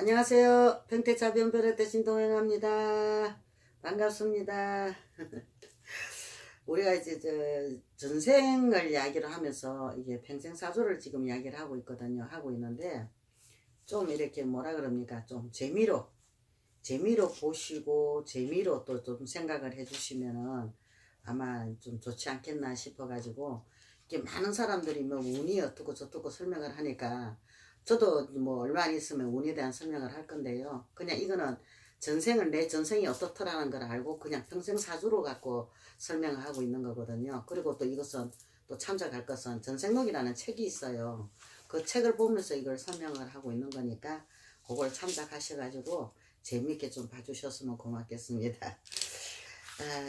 안녕하세요. 평택자 변별의 대신 동행합니다. 반갑습니다. 우리가 이제 전생을 이야기를 하면서 이게 평생 사주를 지금 이야기를 하고 있거든요. 하고 있는데 좀 이렇게 뭐라 그럽니까? 좀 재미로 보시고 재미로 또 좀 생각을 해주시면은 아마 좀 좋지 않겠나 싶어가지고 이게 많은 사람들이 뭐 운이 어떻고 저떻고 설명을 하니까 저도 뭐 얼마 안 있으면 운에 대한 설명을 할 건데요. 그냥 이거는 내 전생이 어떻더라는 걸 알고 그냥 평생 사주로 갖고 설명을 하고 있는 거거든요. 그리고 또 이것은 또 참작할 것은 전생록이라는 책이 있어요. 그 책을 보면서 이걸 설명을 하고 있는 거니까 그걸 참작하셔가지고 재미있게 좀 봐주셨으면 고맙겠습니다.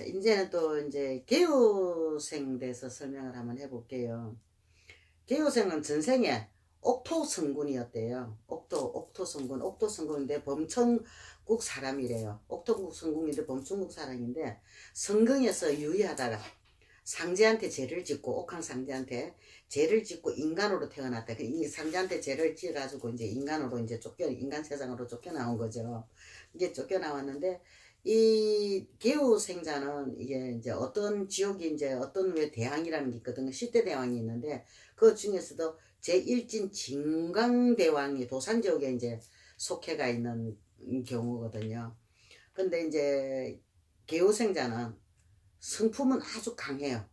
이제는 또 이제 개요생 돼서 설명을 한번 해볼게요. 개요생은 전생에 옥토성군이었대요. 옥토성군인데 범천국 사람이래요. 옥토국 성군인데 범천국 사람인데 성경에서 유의하다가 상제한테 죄를 짓고 옥황 상제한테 죄를 짓고 인간으로 태어났다. 이 상제한테 죄를 지어가지고 이제 인간으로 이제 인간 세상으로 쫓겨나온 거죠. 이게 쫓겨나왔는데 이 개우생자는 이게 이제 어떤 지옥이 이제 어떤 왜 대왕이라는 게 있거든요. 10대 대왕이 있는데 그 중에서도 제1진 진광대왕이 도산지옥에 이제 속해가 있는 경우거든요. 근데 이제 개우생자는 성품은 아주 강해요.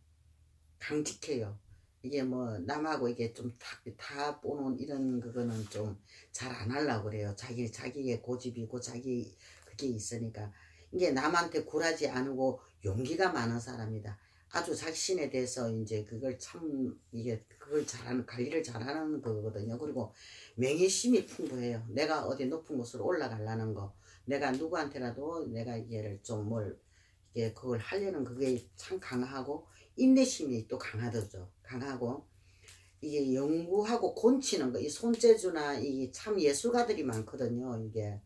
강직해요. 이게 뭐 남하고 이게 좀 다 보는 이런 그거는 좀 잘 안 하려고 그래요. 자기의 고집이고 자기 그게 있으니까 이게 남한테 굴하지 않고 용기가 많은 사람이다. 아주 자신에 대해서 이제 그걸 참 이게 그걸 잘하는 관리를 잘하는 거거든요. 그리고 명예심이 풍부해요. 내가 어디 높은 곳으로 올라가려는 거, 내가 누구한테라도 내가 얘를 좀 뭘 이게 그걸 하려는 그게 참 강하고 인내심이 또 강하더죠. 강하고 이게 연구하고 곤치는 거, 이 손재주나 이 참 예술가들이 많거든요. 이게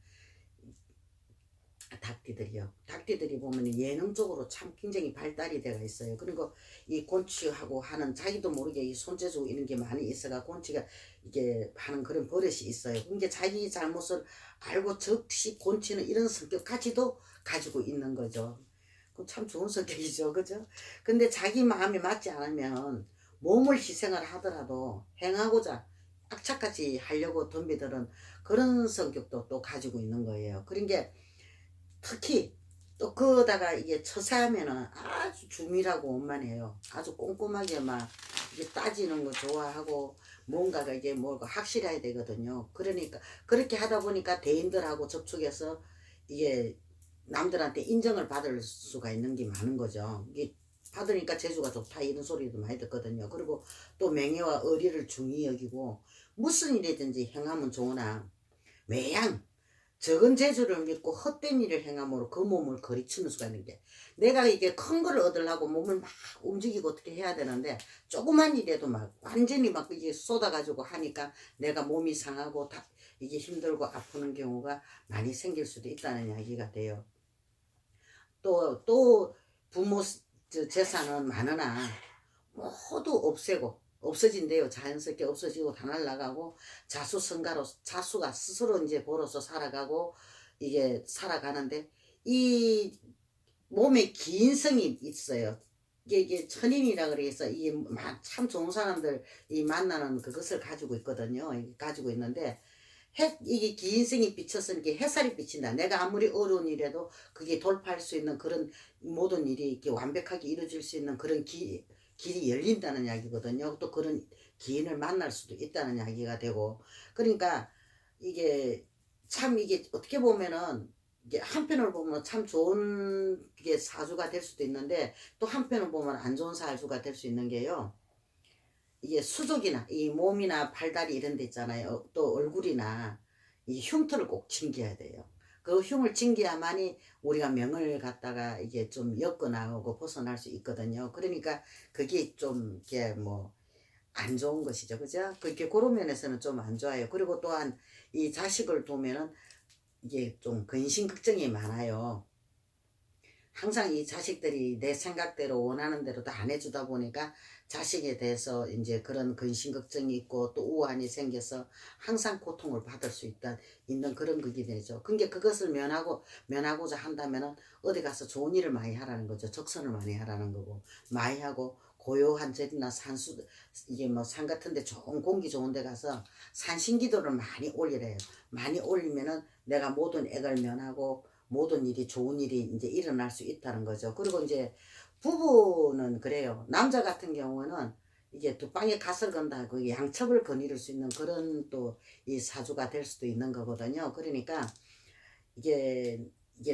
닭띠들이 보면 예능 쪽으로 참 굉장히 발달이 되어 있어요. 그리고 이 곤치하고 하는 자기도 모르게 이 손재주 이런 게 많이 있어가 곤치가 이게 하는 그런 버릇이 있어요. 그게 자기 잘못을 알고 즉시 곤치는 이런 성격까지도 가지고 있는 거죠. 참 좋은 성격이죠. 그죠? 근데 자기 마음에 맞지 않으면 몸을 희생을 하더라도 행하고자 악착같이 하려고 덤비들은 그런 성격도 또 가지고 있는 거예요. 그런 게 특히 또 그거다가 이게 처세하면은 아주 주밀하고 원만해요. 아주 꼼꼼하게 막 이게 따지는 거 좋아하고 뭔가가 이게 뭐가 확실해야 되거든요. 그러니까 그렇게 하다 보니까 대인들하고 접촉해서 이게 남들한테 인정을 받을 수가 있는 게 많은 거죠. 이게 받으니까 재주가 좋다 이런 소리도 많이 듣거든요. 그리고 또 명예와 의리를 중히 여기고 무슨 일이든지 행하면 좋으나 매양 적은 재주를 믿고 헛된 일을 행함으로 그 몸을 거리치는 수가 있는 게 내가 이게 큰 거를 얻으려고 몸을 막 움직이고 어떻게 해야 되는데 조그만 일에도 막 완전히 막 이게 쏟아가지고 하니까 내가 몸이 상하고 다 이게 힘들고 아프는 경우가 많이 생길 수도 있다는 이야기가 돼요. 또 부모 재산은 많으나 모두 없어진대요. 자연스럽게 없어지고 다 날아가고 자수가 스스로 이제 벌어서 살아가고 이게 살아가는데 이 몸에 기인성이 있어요. 이게 천인이라 그래서 이게 참 좋은 사람들 이 만나는 그것을 가지고 있거든요. 가지고 있는데 이게 기인성이 비쳐서 이렇게 햇살이 비친다. 내가 아무리 어려운 일에도 그게 돌파할 수 있는 그런 모든 일이 이렇게 완벽하게 이루어질 수 있는 그런 길이 열린다는 이야기거든요. 또 그런 기인을 만날 수도 있다는 이야기가 되고. 그러니까 이게 참 이게 어떻게 보면은 이게 한편으로 보면 참 좋은 게 사주가 될 수도 있는데 또 한편으로 보면 안 좋은 사주가 될 수 있는 게요. 이게 수족이나 이 몸이나 팔다리 이런 데 있잖아요. 또 얼굴이나 이 흉터를 꼭 챙겨야 돼요. 그 흉을 챙겨야만이 우리가 명을 갖다가 이게 좀 엮어나가고 벗어날 수 있거든요. 그러니까 그게 좀 이게 뭐 안 좋은 것이죠. 그죠? 그렇게 그런 면에서는 좀 안 좋아요. 그리고 또한 이 자식을 두면은 이게 좀 근심 걱정이 많아요. 항상 이 자식들이 내 생각대로 원하는 대로 다 안 해주다 보니까 자식에 대해서 이제 그런 근심 걱정이 있고 또 우환이 생겨서 항상 고통을 받을 수 있는 그런 그게 되죠. 그러니까 그것을 면하고자 한다면은 어디 가서 좋은 일을 많이 하라는 거죠. 적선을 많이 하라는 거고, 많이 하고 고요한 절이나 산수, 이게 뭐 산 같은데 좋은 공기 좋은 데 가서 산신기도를 많이 올리래요. 많이 올리면은 내가 모든 액을 면하고 모든 일이 좋은 일이 이제 일어날 수 있다는 거죠. 그리고 이제 부부는 그래요. 남자 같은 경우는 이게 두 방에 갓을 건다, 그 양첩을 거느릴 수 있는 그런 또 이 사주가 될 수도 있는 거거든요. 그러니까 이게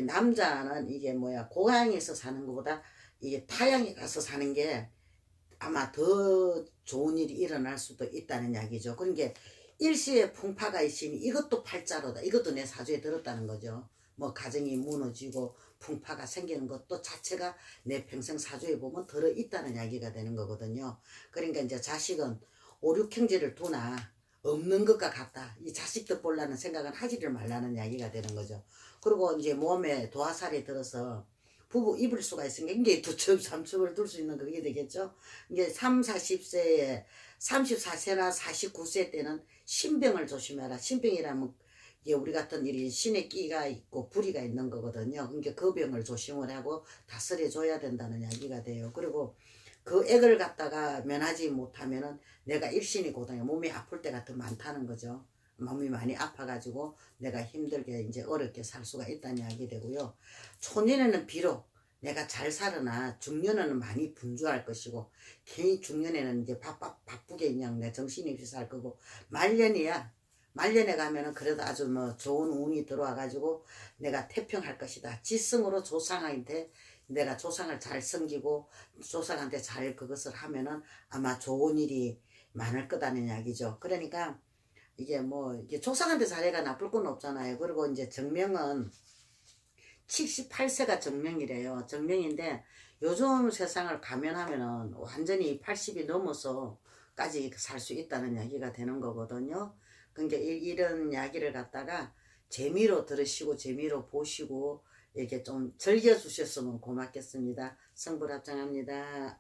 남자는 이게 뭐야, 고향에서 사는 것보다 이게 타향에 가서 사는 게 아마 더 좋은 일이 일어날 수도 있다는 이야기죠. 그러니까 일시에 풍파가 있으니 이것도 팔자로다. 이것도 내 사주에 들었다는 거죠. 뭐 가정이 무너지고 풍파가 생기는 것도 자체가 내 평생 사주에 보면 들어있다는 이야기가 되는 거거든요. 그러니까 이제 자식은 오륙행지를 두나 없는 것과 같다. 이 자식들 보려는 생각은 하지를 말라는 이야기가 되는 거죠. 그리고 이제 몸에 도화살이 들어서 부부 입을 수가 있으니까 이게 두첩, 삼첩을 둘 수 있는 그게 되겠죠. 이게 3, 40세에 34세나 49세 때는 신병을 조심해라. 신병이라면 이게 우리 같은 일이 신의 끼가 있고 불의가 있는 거거든요. 그러니까 그 병을 조심을 하고 다스려 줘야 된다는 이야기가 돼요. 그리고 그 액을 갖다가 면하지 못하면은 내가 일신이 고통해 몸이 아플 때가 더 많다는 거죠. 몸이 많이 아파가지고 내가 힘들게 이제 어렵게 살 수가 있다는 이야기 되고요. 초년에는 비록 내가 잘 살으나 중년에는 많이 분주할 것이고 괜히 중년에는 이제 바쁘게 그냥 내 정신이 없이 살 거고 말년이야. 말년에 가면은 그래도 아주 뭐 좋은 운이 들어와 가지고 내가 태평할 것이다. 지성으로 조상한테 내가 조상을 잘 섬기고 조상한테 잘 그것을 하면은 아마 좋은 일이 많을 거다는 이야기죠. 그러니까 이게 뭐 이게 조상한테 잘해가 나쁠 건 없잖아요. 그리고 이제 정명은 78세가 정명이래요. 정명인데 요즘 세상을 감면하면은 완전히 80이 넘어서까지 살 수 있다는 이야기가 되는 거거든요. 그러니까 이런 이야기를 갖다가 재미로 들으시고 재미로 보시고 이렇게 좀 즐겨 주셨으면 고맙겠습니다. 성불합장합니다.